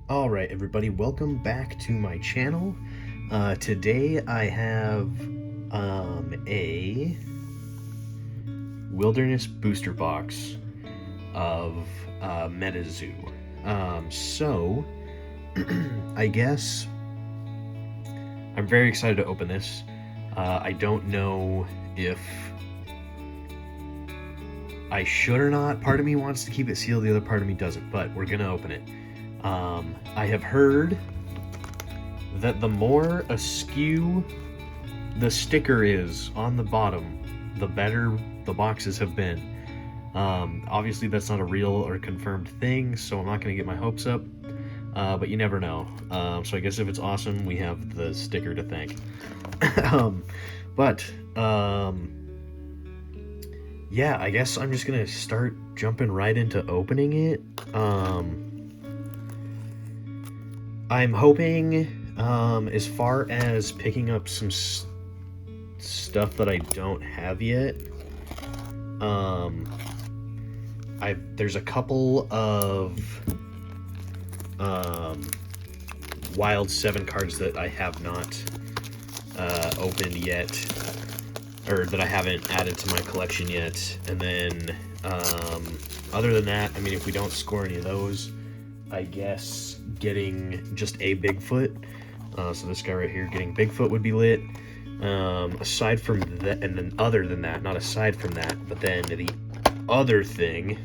All right, everybody, welcome back to my channel. Today I have a wilderness booster box of MetaZoo. So I guess I'm very excited to open this. I don't know if I should or not. Part of me wants to keep it sealed, the other part of me doesn't, but we're gonna open it. I have heard that the more askew the sticker is on the bottom, the better the boxes have been. Obviously that's not a real or confirmed thing, so I'm not going to get my hopes up, but you never know. So I guess if it's awesome, we have the sticker to thank. But yeah, I guess I'm just going to start jumping right into opening it. I'm hoping, as far as picking up some stuff that I don't have yet, there's a couple of Wild 7 cards that I have not opened yet, or that I haven't added to my collection yet, and then other than that, I mean, if we don't score any of those, I guess getting just a Bigfoot, so this guy right here, getting Bigfoot would be lit. Aside from that, and then other than that, not aside from that, but then the other thing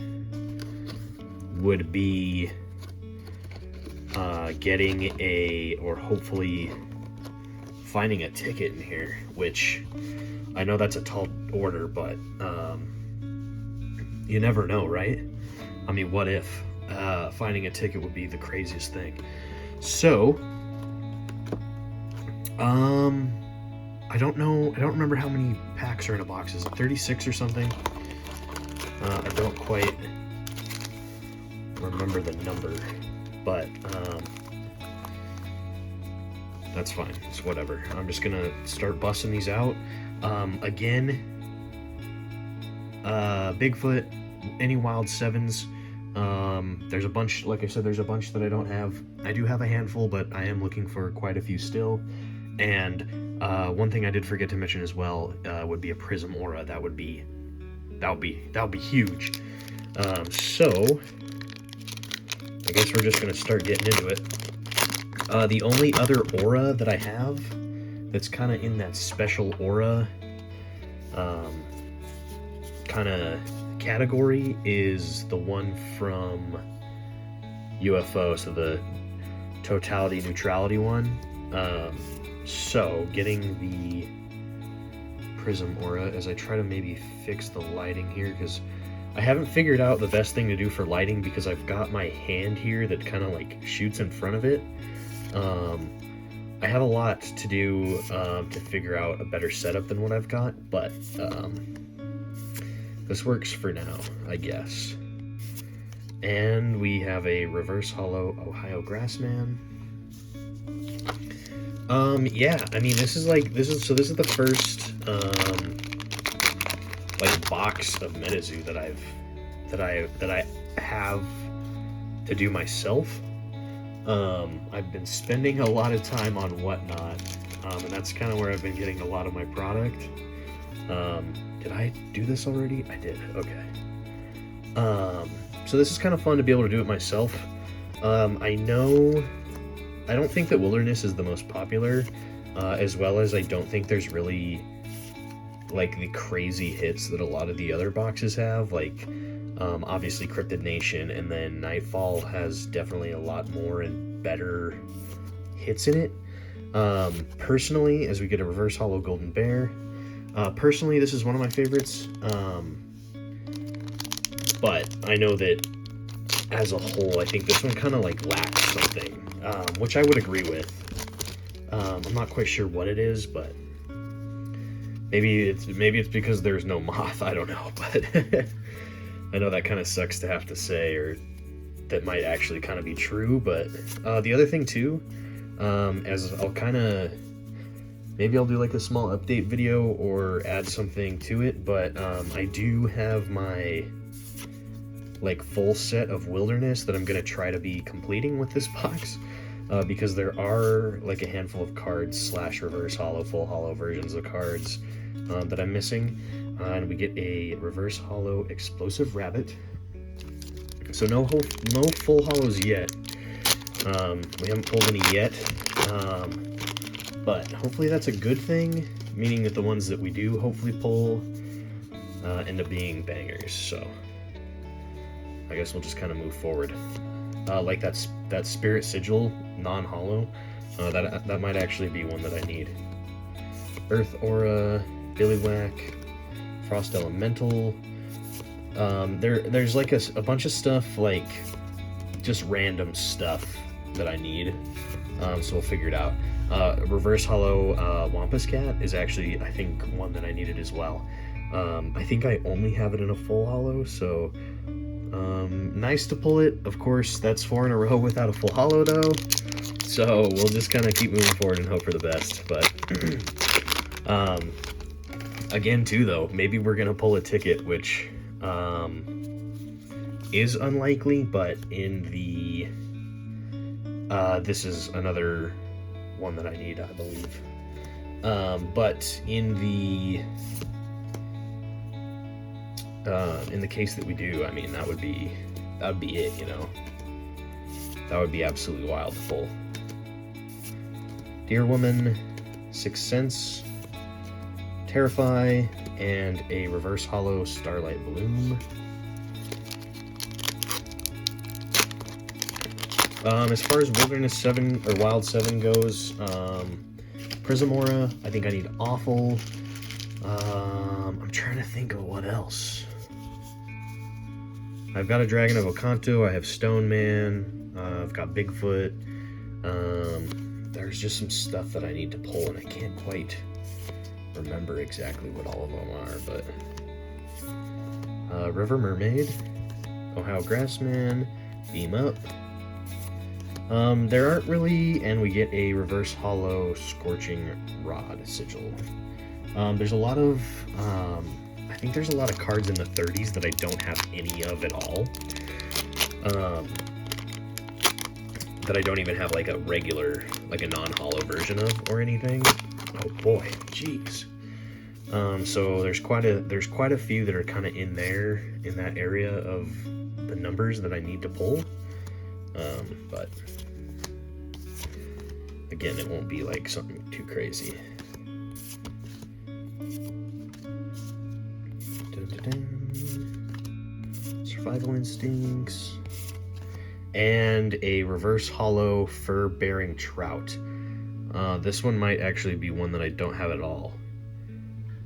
would be getting or hopefully finding a ticket in here, which I know that's a tall order, but you never know, right? I mean, what if finding a ticket would be the craziest thing? So I don't know, I don't remember how many packs are in a box. Is it 36 or something? I don't quite remember the number, but that's fine, it's whatever. I'm just gonna start busting these out. Again, Bigfoot, any Wild 7s. There's a bunch, like I said, there's a bunch that I don't have. I do have a handful, but I am looking for quite a few still. And one thing I did forget to mention as well would be a Prism Aura. That would be huge. So I guess we're just gonna start getting into it. The only other aura that I have that's kind of in that special aura kind of category is the one from UFO, so the totality neutrality one. So getting the Prism Aura, as I try to maybe fix the lighting here, because I haven't figured out the best thing to do for lighting, because I've got my hand here that kind of like shoots in front of it. I have a lot to do to figure out a better setup than what I've got, but this works for now, I guess. And we have a reverse hollow Ohio Grassman. Yeah, I mean, this is the first like box of MetaZoo that I have to do myself. I've been spending a lot of time on Whatnot, and that's kind of where I've been getting a lot of my product. Did I do this already? I did. Okay. So this is kind of fun to be able to do it myself. I don't think that Wilderness is the most popular, as well as I don't think there's really like the crazy hits that a lot of the other boxes have. Like, obviously Cryptid Nation, and then Nightfall has definitely a lot more and better hits in it. Personally, as we get a reverse hollow Golden Bear, personally this is one of my favorites, but I know that as a whole I think this one kind of like lacks something, which I would agree with. I'm not quite sure what it is, but maybe it's because there's no moth, I don't know, but I know that kind of sucks to have to say, or that might actually kind of be true. But the other thing too, as I'll kind of, maybe I'll do like a small update video or add something to it, but I do have my like full set of Wilderness that I'm gonna try to be completing with this box, because there are like a handful of cards slash reverse holo, full holo versions of cards that I'm missing, and we get a reverse holo Explosive Rabbit. So no full holos yet. We haven't pulled any yet, but hopefully that's a good thing, meaning that the ones that we do hopefully pull end up being bangers. So I guess we'll just kind of move forward. Like that Spirit Sigil non-holo, that might actually be one that I need. Earth Aura, Billywhack, Frost Elemental. There's like a bunch of stuff, like just random stuff that I need, so we'll figure it out. Reverse holo Wampus Cat is actually, I think, one that I needed as well. I think I only have it in a full holo, so nice to pull it. Of course, that's 4 in a row without a full holo though, so we'll just kind of keep moving forward and hope for the best. But again too though, maybe we're gonna pull a ticket, which is unlikely, but in the this is another one that I need, I believe. But in the case that we do, I mean, that would be it, you know. That would be absolutely wild to pull. Deer Woman, Sixth Sense, Terrify, and a reverse holo Starlight Bloom. As far as Wilderness 7 or Wild 7 goes, Prismora, I think I need Awful. I'm trying to think of what else. I've got a Dragon of Okanto, I have Stone Man, I've got Bigfoot. There's just some stuff that I need to pull, and I can't quite remember exactly what all of them are, but River Mermaid, Ohio Grassman, Beam Up. There aren't really, and we get a reverse holo Scorching Rod Sigil. There's a lot of, I think there's a lot of cards in the 30s that I don't have any of at all. That I don't even have like a regular, like a non-holo version of or anything. Oh boy, jeez. So there's quite a few that are kind of in there, in that area of the numbers that I need to pull. But again, it won't be like something too crazy. Dun, dun, dun. Survival Instincts. And a reverse holo Fur-Bearing Trout. This one might actually be one that I don't have at all.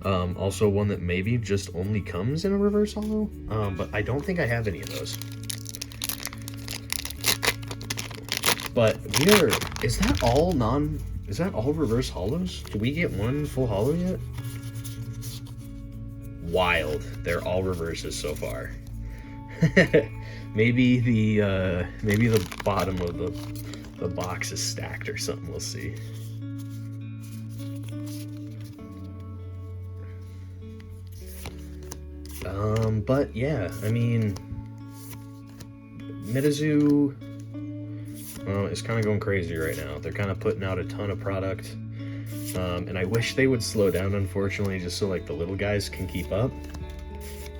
Also one that maybe just only comes in a reverse holo, but I don't think I have any of those. But is that all reverse holos? Did we get one full holo yet? Wild. They're all reverses so far. Maybe the bottom of the box is stacked or something, we'll see. But yeah, I mean, MetaZoo is kind of going crazy right now. They're kind of putting out a ton of product, and I wish they would slow down, unfortunately, just so like the little guys can keep up.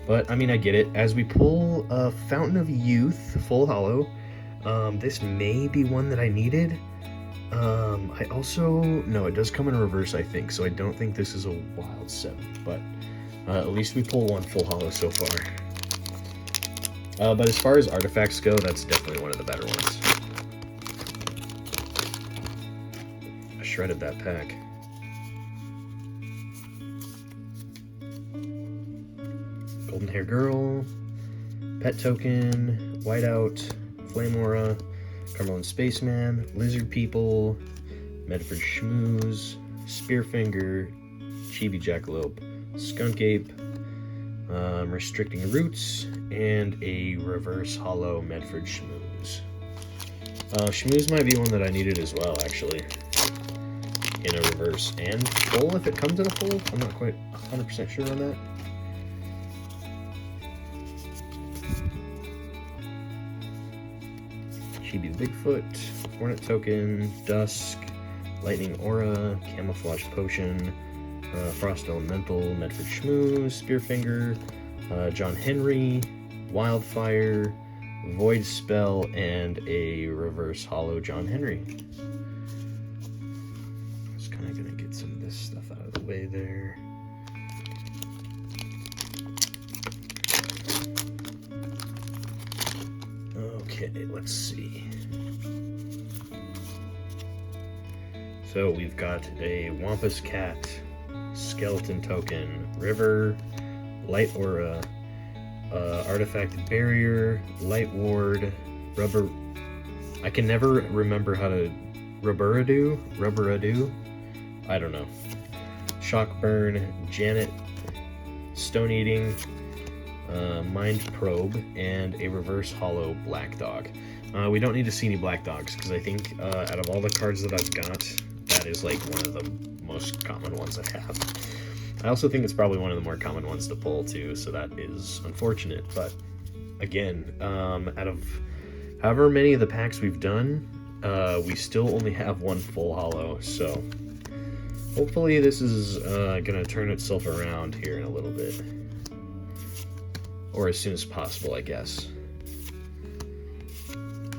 But I mean, I get it. As we pull a Fountain of Youth full holo, this may be one that I needed. I also, no, it does come in reverse, I think, so I don't think this is a Wild 7, but at least we pull one full holo so far. But as far as artifacts go, that's definitely one of the better ones. I shredded that pack. Golden Hair Girl, Pet Token, Whiteout, Flame Aura, Cumberland Spaceman, Lizard People, Medford Schmooze, Spearfinger, Chibi Jackalope, Skunk Ape, Restricting Roots, and a reverse holo Medford Schmooze. Schmooze might be one that I needed as well, actually, in a reverse and full if it comes in a full. I'm not quite 100% sure on that. Bigfoot, Hornet Token, Dusk, Lightning Aura, Camouflage Potion, Frost Elemental, Medford Shmoo, Spearfinger, John Henry, Wildfire, Void Spell, and a Reverse Hollow John Henry. Just kind of going to get some of this stuff out of the way there. Okay, let's see. So we've got a Wampus Cat, Skeleton Token, River, Light Aura, Artifact Barrier, Light Ward, Rubber... I can never remember how to... Rubberadu? I don't know. Shock Burn, Janet, Stone Eating, Mind Probe, and a Reverse Hollow Black Dog. We don't need to see any Black Dogs, because I think out of all the cards that I've got, that is like one of the most common ones I have. I also think it's probably one of the more common ones to pull too, so that is unfortunate. But again, out of however many of the packs we've done, we still only have one full holo, so hopefully this is gonna turn itself around here in a little bit. Or as soon as possible, I guess.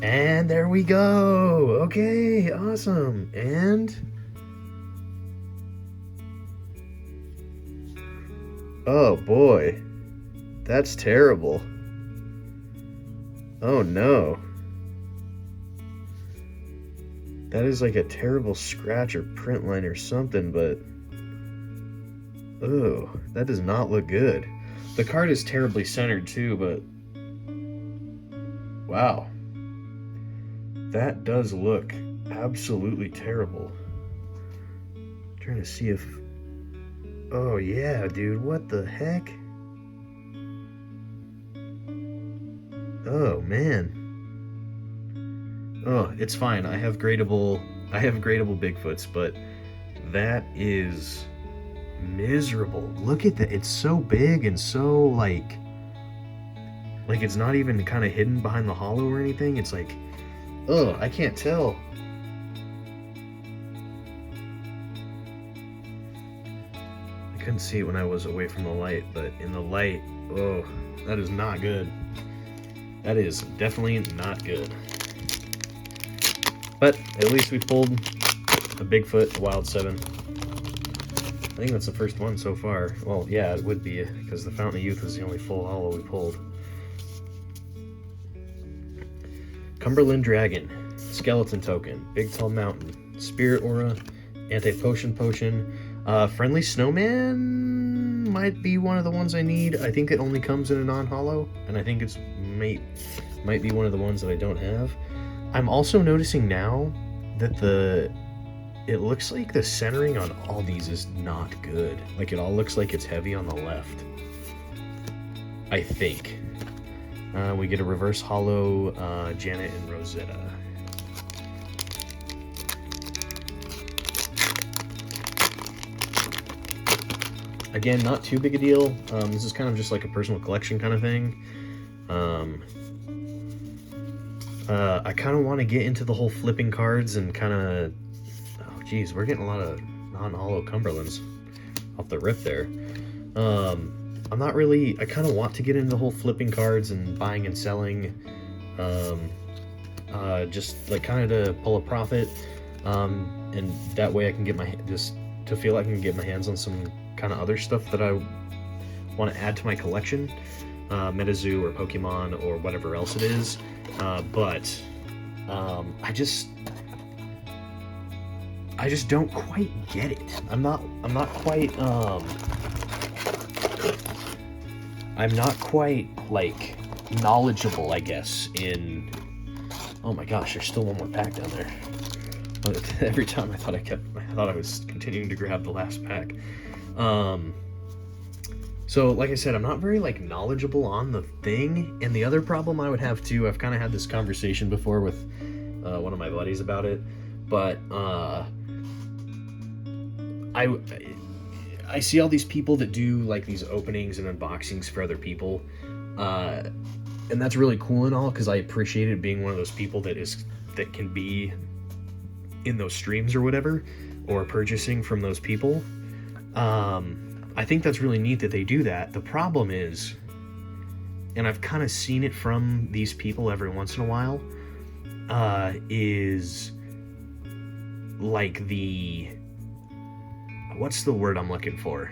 And there we go! Okay, awesome! And... oh boy. That's terrible. Oh no. That is like a terrible scratch or print line or something, but... oh, that does not look good. The card is terribly centered too, but... wow. That does look absolutely terrible. I'm trying to see if... oh yeah, dude, what the heck? Oh man. Oh, it's fine. I have gradable Bigfoots, but that is miserable. Look at that. It's so big and so like it's not even kind of hidden behind the hollow or anything. It's like, oh, I can't tell. I couldn't see it when I was away from the light, but in the light, oh, that is not good. That is definitely not good. But at least we pulled a Bigfoot, a Wild 7. I think that's the first one so far. Well, yeah, it would be, because the Fountain of Youth was the only full holo we pulled. Cumberland Dragon, Skeleton Token, Big Tall Mountain, Spirit Aura, Anti-Potion Potion, Friendly Snowman might be one of the ones I need. I think it only comes in a non-holo, and I think it's might be one of the ones that I don't have. I'm also noticing now that it looks like the centering on all these is not good. Like, it all looks like it's heavy on the left, I think. We get a reverse hollow Janet and Rosetta. Again, not too big a deal. This is kind of just like a personal collection kind of thing. I kind of want to get into the whole flipping cards and kind of... oh, geez, we're getting a lot of non-holo Cumberlands off the rip there. I'm not really... I kind of want to get into the whole flipping cards and buying and selling. Just like kind of to pull a profit. And that way I can get my... just to feel like I can get my hands on some kind of other stuff that I want to add to my collection. MetaZoo or Pokemon or whatever else it is. But I just don't quite get it. I'm not quite like knowledgeable, I guess, in... oh my gosh, there's still one more pack down there. But every time I thought I was continuing to grab the last pack. So, like I said, I'm not very, like, knowledgeable on the thing. And the other problem I would have, too, I've kind of had this conversation before with one of my buddies about it. But, I see all these people that do, like, these openings and unboxings for other people. And that's really cool and all, because I appreciate it being one of those people that is that can be in those streams or whatever, or purchasing from those people. I think that's really neat that they do that. The problem is, and I've kind of seen it from these people every once in a while, is like what's the word I'm looking for?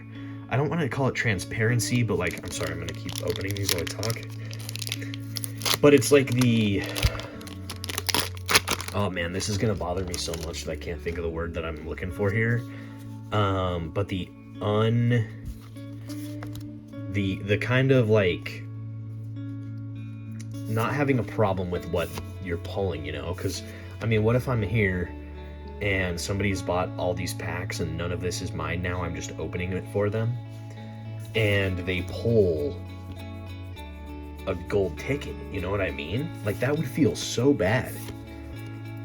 I don't want to call it transparency, but like, I'm sorry, I'm going to keep opening these while I talk. But it's like oh man, this is going to bother me so much that I can't think of the word that I'm looking for here. But the kind of like not having a problem with what you're pulling, you know? Because, I mean, what if I'm here and somebody's bought all these packs and none of this is mine now, I'm just opening it for them, and they pull a gold ticket, you know what I mean? Like, that would feel so bad.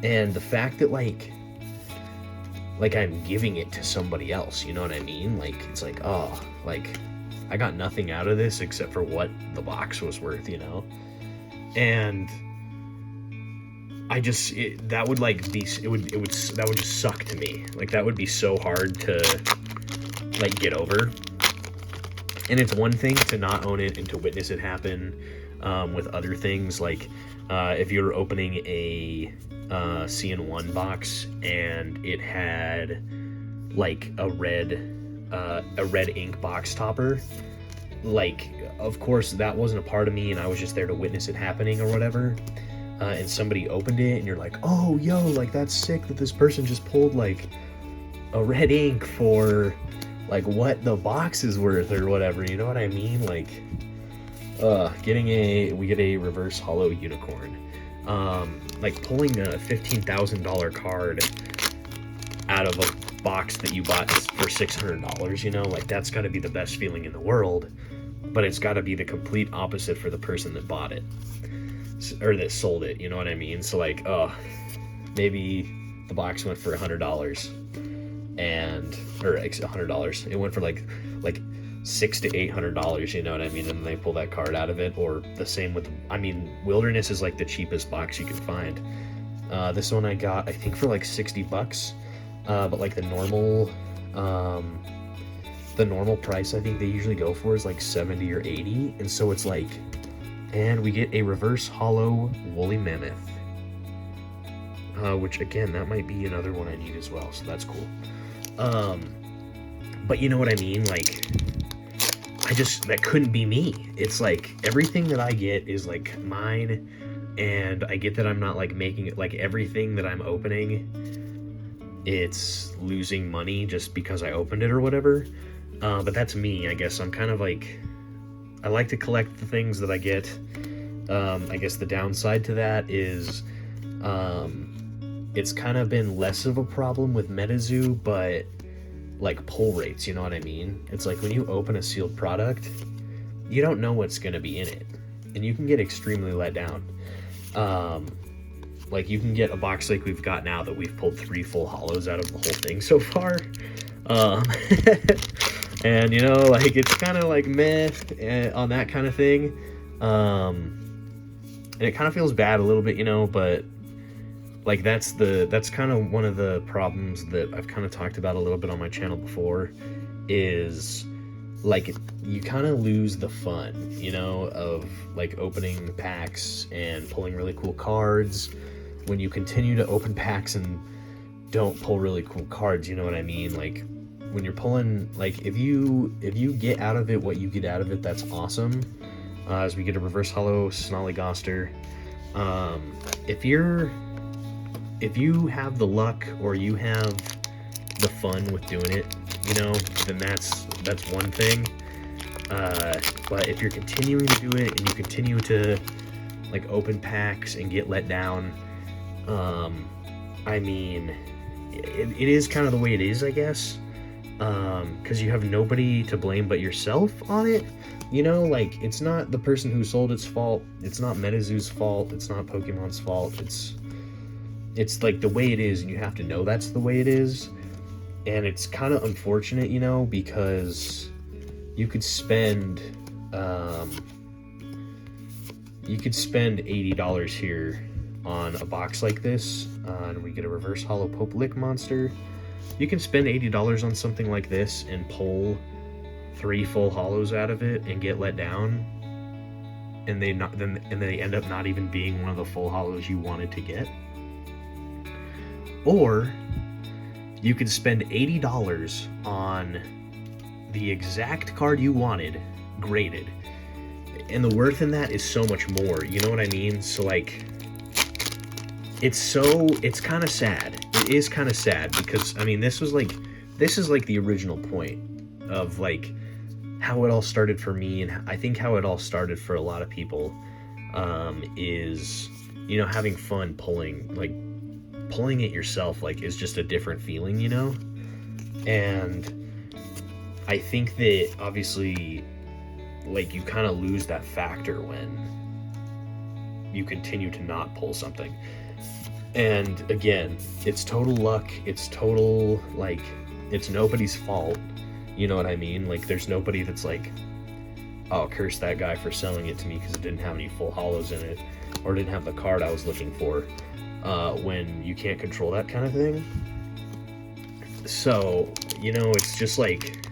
And the fact that, like I'm giving it to somebody else, you know what I mean? Like, it's like, oh, like, I got nothing out of this except for what the box was worth, you know? And that would like be, that would just suck to me. Like, that would be so hard to like get over. And it's one thing to not own it and to witness it happen with other things. Like, if you were opening a CN1 box and it had like a red ink box topper, like, of course that wasn't a part of me and I was just there to witness it happening or whatever, and somebody opened it and you're like, oh yo, like, that's sick that this person just pulled like a red ink for like what the box is worth or whatever, you know what I mean? Like, we get a reverse hollow unicorn. Like, pulling a $15,000 card out of a box that you bought for $600, you know, like, that's got to be the best feeling in the world, but it's got to be the complete opposite for the person that bought it, or that sold it, you know what I mean? So, like, maybe the box went for $100, or $100, it went for like $600 to $800, you know what I mean? And they pull that card out of it. Or the same with, I mean, Wilderness is like the cheapest box you can find. This one I got, I think, for like $60, but like the normal price I think they usually go for is like 70 or 80. And so it's like, and we get a reverse hollow woolly mammoth, which again, that might be another one I need as well, so that's cool. But you know what I mean? Like, that couldn't be me. It's like, everything that I get is like mine, and I get that I'm not like making it, like, everything that I'm opening, it's losing money just because I opened it or whatever. But that's me, I guess. I'm kind of like, I like to collect the things that I get. I guess the downside to that is, it's kind of been less of a problem with MetaZoo, but like pull rates, you know what I mean? It's like, when you open a sealed product, you don't know what's going to be in it, and you can get extremely let down. Like, you can get a box like we've got now that we've pulled 3 full hollows out of the whole thing so far. And, you know, like, it's kind of like meh on that kind of thing. And it kind of feels bad a little bit, you know, but like, that's kind of one of the problems that I've kind of talked about a little bit on my channel before, is like, you kind of lose the fun, you know, of like opening packs and pulling really cool cards when you continue to open packs and don't pull really cool cards, you know what I mean? Like, when you're pulling, like, if you get out of it what you get out of it, that's awesome. As we get a reverse hollow Snollygoster. If you have the luck, or you have the fun with doing it, you know, then that's one thing. But if you're continuing to do it and you continue to like open packs and get let down, I mean, it is kind of the way it is, I guess. Because you have nobody to blame but yourself on it, you know? Like, it's not the person who sold its fault, it's not MetaZoo's fault, it's not Pokemon's fault, it's like the way it is, and you have to know that's the way it is. And it's kind of unfortunate, you know, because you could spend $80 here on a box like this, and we get a reverse hollow Pope Lick monster. You can spend $80 on something like this and pull 3 full hollows out of it and get let down, and they end up not even being one of the full hollows you wanted to get. Or you could spend $80 on the exact card you wanted, graded, and the worth in that is so much more. You know what I mean? So like, it's kind of sad. It is kind of sad because I mean, this is like the original point of like how it all started for me, and I think how it all started for a lot of people is, you know, having fun pulling it yourself, like, is just a different feeling, you know? And I think that obviously, like, you kind of lose that factor when you continue to not pull something. And again, it's total luck, it's total, like, it's nobody's fault. You know what I mean? Like, there's nobody that's like, oh, curse that guy for selling it to me because it didn't have any full hollows in it, or didn't have the card I was looking for, when you can't control that kind of thing. So, you know, it's just like,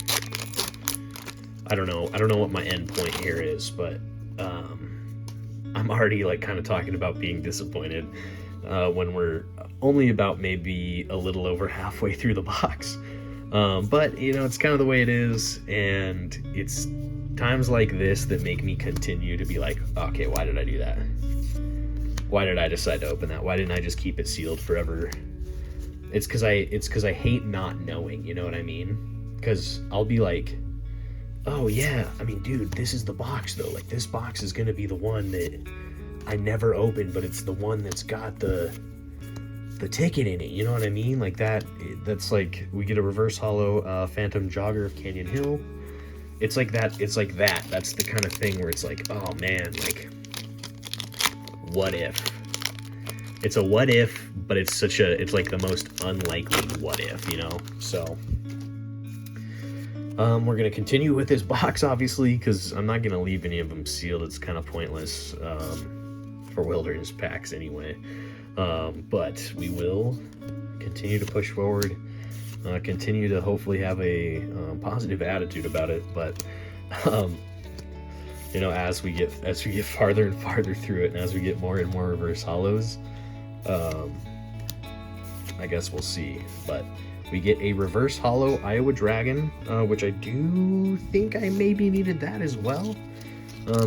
I don't know what my end point here is, but I'm already like kind of talking about being disappointed when we're only about maybe a little over halfway through the box. But, you know, it's kind of the way it is, and it's times like this that make me continue to be like, okay, why did I do that? Why did I decide to open that? Why didn't I just keep it sealed forever? It's because I hate not knowing, you know what I mean? Because I'll be like, oh yeah, I mean, dude, this is the box though. Like, this box is gonna be the one that I never opened, but it's the one that's got the ticket in it, you know what I mean? Like that's like, we get a reverse hollow Phantom Jogger of Canyon Hill. It's like that. That's the kind of thing where it's like, oh man, like, what if? It's a what if, but it's like the most unlikely what if, you know? So we're gonna continue with this box, obviously, because I'm not gonna leave any of them sealed. It's kind of pointless for wilderness packs anyway. But we will continue to push forward, continue to hopefully have a positive attitude about it. But you know, as we get farther and farther through it, and as we get more and more reverse hollows, I guess we'll see. But we get a reverse hollow Iowa Dragon, which I do think I maybe needed that as well.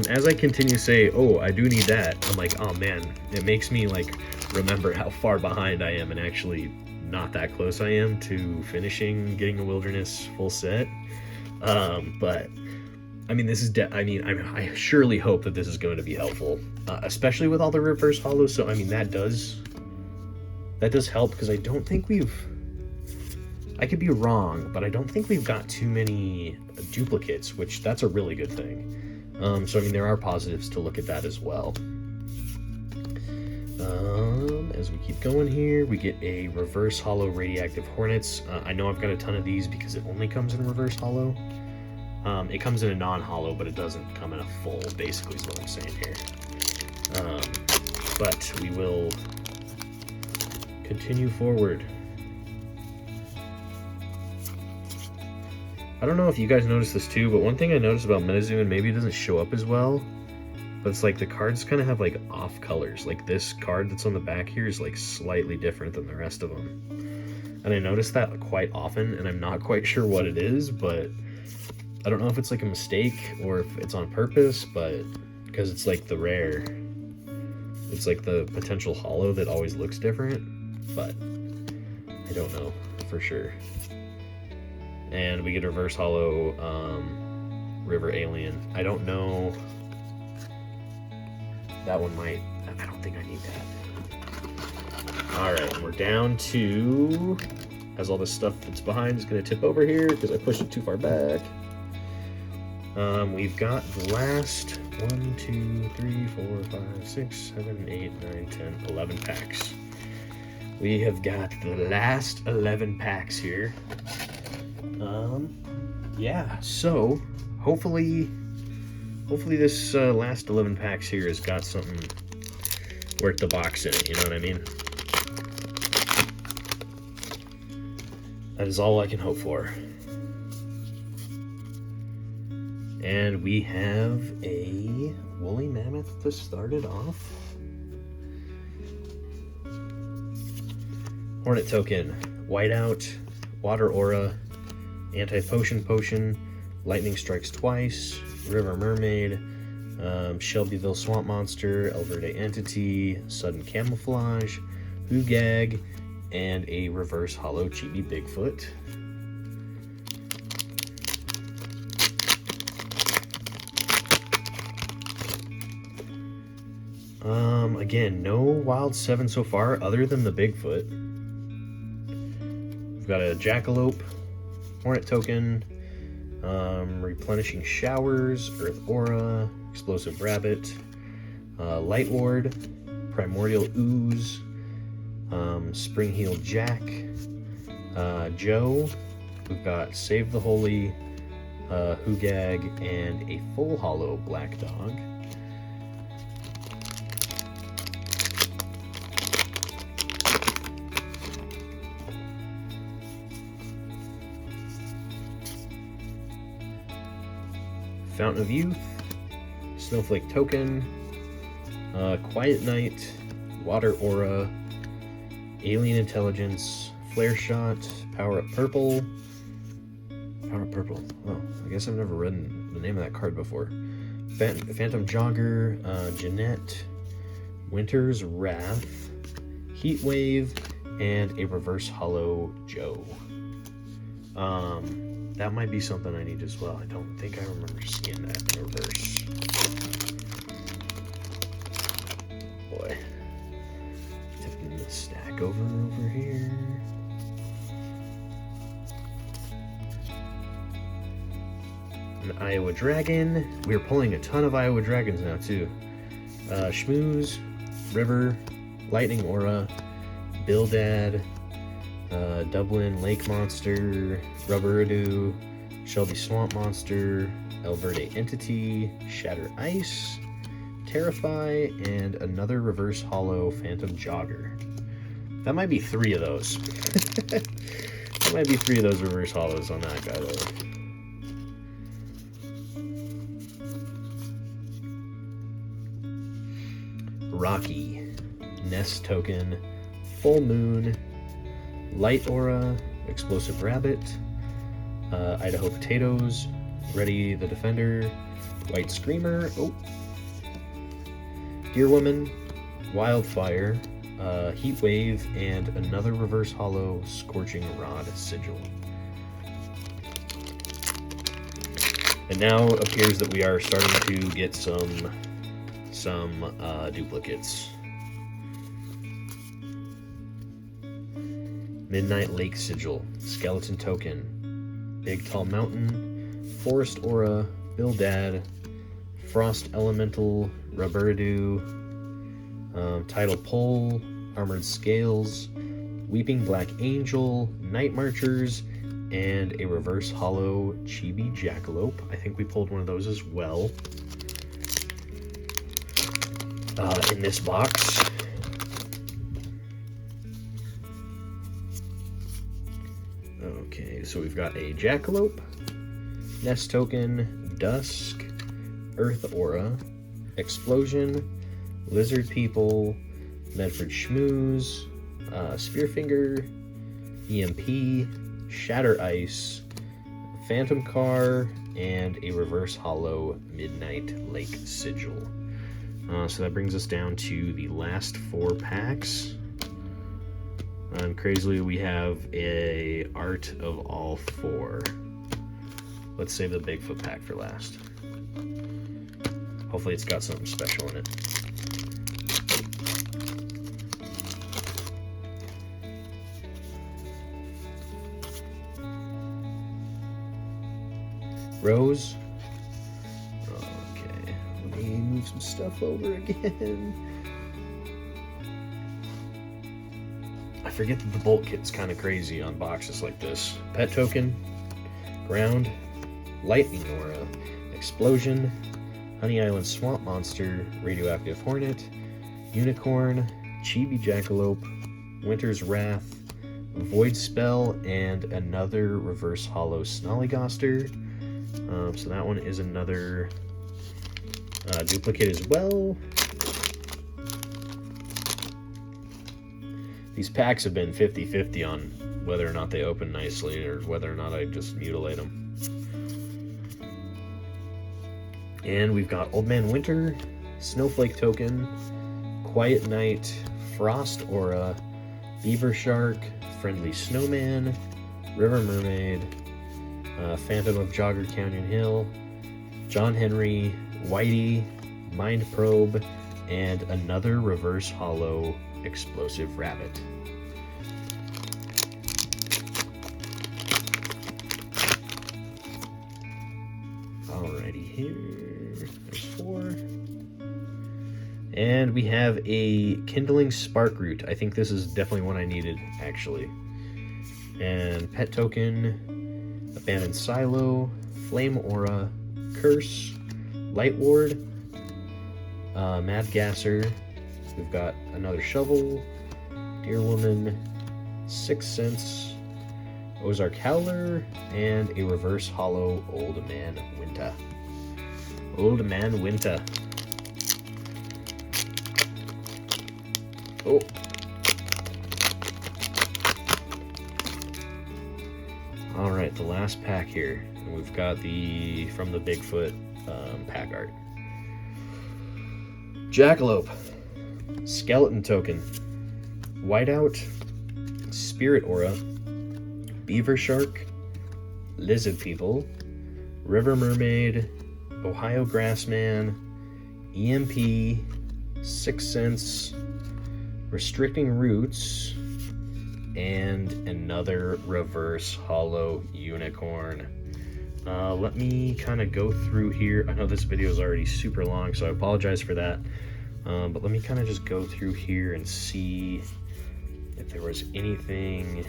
As I continue to say, oh, I do need that, I'm like, oh man, it makes me like remember how far behind I am, and actually not that close I am to finishing getting a wilderness full set. But I mean, this is I surely hope that this is going to be helpful, especially with all the reverse hollows. So I mean, that does help, because I don't think I could be wrong, but I don't think we've got too many duplicates, which that's a really good thing. So I mean, there are positives to look at that as well. As we keep going here, we get a reverse hollow Radioactive Hornets. I know I've got a ton of these because it only comes in reverse hollow. It comes in a non-hollow, but it doesn't come in a full, basically is what I'm saying here. But we will continue forward. I don't know if you guys noticed this too, but one thing I noticed about MetaZoo, and maybe it doesn't show up as well, but it's like the cards kind of have like off colors. Like this card that's on the back here is like slightly different than the rest of them. And I noticed that quite often, and I'm not quite sure what it is, but I don't know if it's like a mistake or if it's on purpose, but because it's like the rare, it's like the potential hollow that always looks different, but I don't know for sure. And we get a reverse hollow River Alien. I don't know. That one might. I don't think I need that. Alright, we're down to. As all this stuff that's behind is going to tip over here because I pushed it too far back. We've got the last 1, 2, 3, 4, 5, 6, 7, 8, 9, 10, 11 packs. We have got the last 11 packs here. Yeah, so hopefully this last 11 packs here has got something worth the box in it, you know what I mean? That is all I can hope for. And we have a woolly mammoth to start it off. Hornet token, whiteout, water aura, anti-potion potion, lightning strikes twice, river mermaid, Shelbyville swamp monster, El Verde entity, sudden camouflage, Hoogag, and a reverse hollow chibi Bigfoot. Again, no wild 7 so far other than the Bigfoot. We've got a Jackalope, Hornet token, replenishing showers, Earth aura, explosive rabbit, Light Ward, primordial ooze, spring heeled Jack, Joe. We've got Save the Holy, Hoogag, and a full hollow black dog. Fountain of Youth, Snowflake Token, Quiet Night, Water Aura, Alien Intelligence, Flare Shot, Power Up Purple. Power Up Purple. Oh, I guess I've never read the name of that card before. Phantom Jogger, Jeanette, Winter's Wrath, Heat Wave, and a Reverse Hollow Joe. That might be something I need as well. I don't think I remember seeing that in reverse. Boy. Tipping the stack over here. An Iowa Dragon. We're pulling a ton of Iowa Dragons now, too. Schmooze, River, Lightning Aura, Bildad, Dublin Lake Monster, Rubberadoo, Shelby Swamp Monster, El Verde Entity, Shatter Ice, Terrify, and another Reverse Hollow Phantom Jogger. That might be 3 of those. That might be 3 of those Reverse Hollows on that guy, though. Rocky, Nest Token, Full Moon, Light Aura, Explosive Rabbit, Idaho Potatoes, Ready the Defender, White Screamer, Deer Woman, Wildfire, Heat Wave, and another Reverse Hollow Scorching Rod Sigil. And now it appears that we are starting to get some duplicates. Midnight Lake Sigil, Skeleton Token, Big Tall Mountain, Forest Aura, Bildad, Frost Elemental, Rubberadoo, Tidal Pole, Armored Scales, Weeping Black Angel, Night Marchers, and a Reverse Hollow Chibi Jackalope. I think we pulled one of those as well. In this box. Okay, so we've got a Jackalope, Nest Token, Dusk, Earth Aura, Explosion, Lizard People, Medford Schmooze, Spearfinger, EMP, Shatter Ice, Phantom Car, and a Reverse Hollow Midnight Lake Sigil. So that brings us down to the last 4 packs. And crazily, we have a art of all 4. Let's save the Bigfoot pack for last. Hopefully it's got something special in it. Rose. Okay, let me move some stuff over again. I forget that the bolt kit's kind of crazy on boxes like this. Pet Token, Ground, Lightning Aura, Explosion, Honey Island Swamp Monster, Radioactive Hornet, Unicorn, Chibi Jackalope, Winter's Wrath, Void Spell, and another Reverse Hollow Snollygoster. So that one is another duplicate as well. These packs have been 50-50 on whether or not they open nicely or whether or not I just mutilate them. And we've got Old Man Winter, Snowflake Token, Quiet Night, Frost Aura, Beaver Shark, Friendly Snowman, River Mermaid, Phantom of Jogger Canyon Hill, John Henry, Whitey, Mind Probe, and another Reverse Hollow Explosive Rabbit. Alrighty, here, there's 4. And we have a Kindling Sparkroot. I think this is definitely one I needed, actually. And Pet Token, Abandoned Silo, Flame Aura, Curse, Light Ward, Mad Gasser. We've got another Shovel, Deer Woman, Sixth Sense, Ozark Howler, and a Reverse Hollow Old Man Winter. Old Man Winter. Oh. Alright, the last pack here. And we've got the from the Bigfoot pack art. Jackalope, Skeleton Token, Whiteout, Spirit Aura, Beaver Shark, Lizard People, River Mermaid, Ohio Grassman, EMP, Sixth Sense, Restricting Roots, and another Reverse Hollow Unicorn. Let me kind of go through here. I know this video is already super long, so I apologize for that. But let me kind of just go through here and see if there was anything.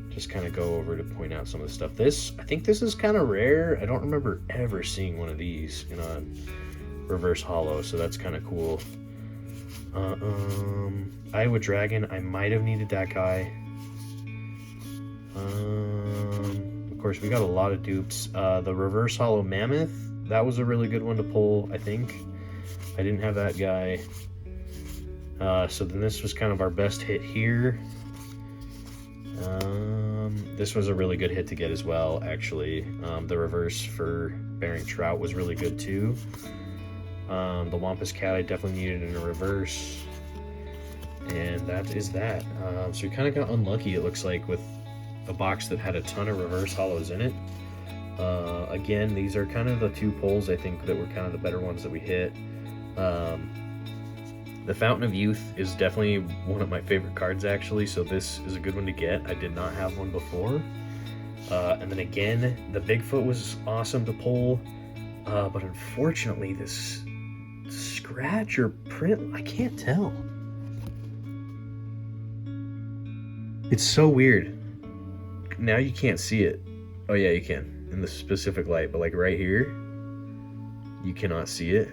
Just kind of go over to point out some of the stuff. I think this is kind of rare. I don't remember ever seeing one of these in a Reverse Hollow, so that's kind of cool. Iowa Dragon, I might have needed that guy. Of course, we got a lot of dupes. The Reverse Hollow Mammoth, that was a really good one to pull, I think. I didn't have that guy. So then this was kind of our best hit here. This was a really good hit to get as well, actually. The reverse for Bearing Trout was really good too. The Wampus Cat I definitely needed in a reverse. And that is that. So we kind of got unlucky, it looks like, with a box that had a ton of Reverse Hollows in it. Again, these are kind of the 2 pulls, I think, that were kind of the better ones that we hit. The Fountain of Youth is definitely one of my favorite cards, actually, so this is a good one to get. I did not have one before. And then again, the Bigfoot was awesome to pull, but unfortunately this scratch or print, I can't tell. It's so weird. Now you can't see it. Oh yeah, you can in the specific light, but like right here, you cannot see it.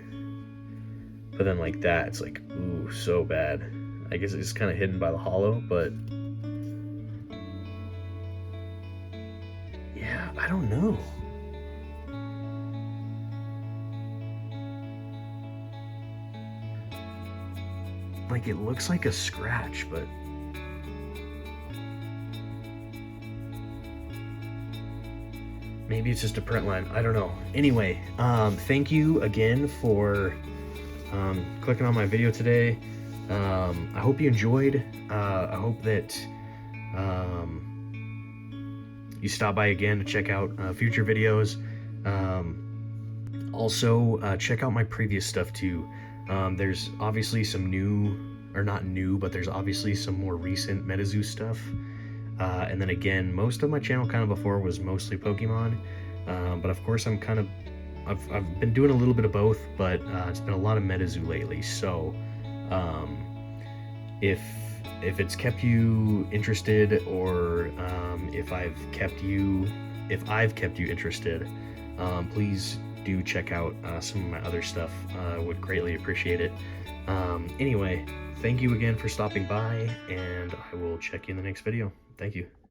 But then like that, it's like, ooh, so bad. I guess it's kind of hidden by the hollow, but yeah, I don't know. Like, it looks like a scratch, but maybe it's just a print line. I don't know. Anyway, thank you again for clicking on my video today. I hope you enjoyed. I hope that you stop by again to check out future videos. Also, check out my previous stuff too. There's obviously some new, or not new, but there's obviously some more recent MetaZoo stuff. And then again, most of my channel kind of before was mostly Pokemon. But of course I'm kind of, I've been doing a little bit of both, but it's been a lot of MetaZoo lately. So if it's kept you interested, or if I've kept you interested, please do check out some of my other stuff. I would greatly appreciate it. Anyway, thank you again for stopping by, and I will check you in the next video. Thank you.